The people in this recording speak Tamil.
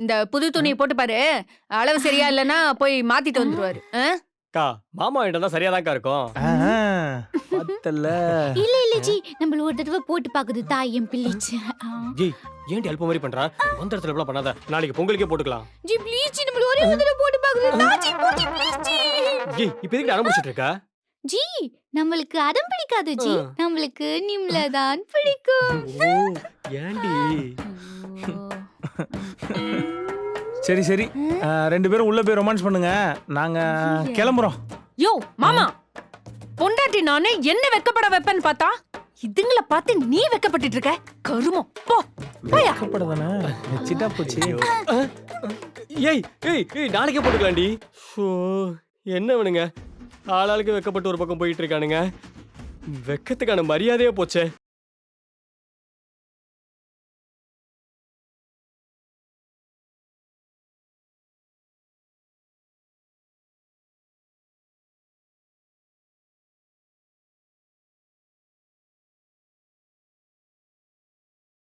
இந்த புது துணியை போட்டு பாரு. அளவு சரியா இல்லைன்னா போய் மாத்திட்டு வந்துருவாரு. அக்கா மாமா வாங்கிட்டு வந்தா சரியாதான்க்கா இருக்கும். பத்தல. இல்ல ஜி நம்மள ஒரு தடவை போட்டு பாக்குது தாயம் பிள்ளைச்சு. ஜி ஏன்டி அல்ப மாதிரி பண்றான்? வந்த இடத்துல இப்பலாம் பண்ணாத. நாளைக்கு பொங்கலுக்கே போட்டுக்கலாம். ஜி ப்ளீஸ் ஜி நம்மள ஒரே ஒரு தடவை போட்டு பாக்குது. G Bodi please G. G இப்போ எதுக்கு ஆரம்பிச்சிட்டு இருக்க? ஜி நம்மளுக்கு அடம் பிடிக்காது ஜி. நம்மளுக்கு நிம்ல தான் பிடிக்கும். ஓ ஏன்டி? சரி சரி, 2 பேரும் உள்ள போய் ரொமான்ஸ் பண்ணுங்க, நாங்க கிளம்புறோம். யோ மாமா, பொண்டாட்டி நானே என்ன வெக்கப்பட வைப்பேன்னு பார்த்தா இதுங்கள பார்த்து நீ வெக்கப்பட்டுட்டு இருக்க. கருமம் போ போயா. வெக்கப்படதானே சிட்டா போச்சு. ஏய் ஏய் ஏய் நாளைக்கே போட்டுக்கலாம்டி. ஓ என்ன வேணுங்க? ஆளாளுக்கு வெக்கப்பட்டு ஒரு பக்கம் போயிட்டு இருக்கானுங்க. வெக்கத்துக்கான மரியாதையே போச்சே.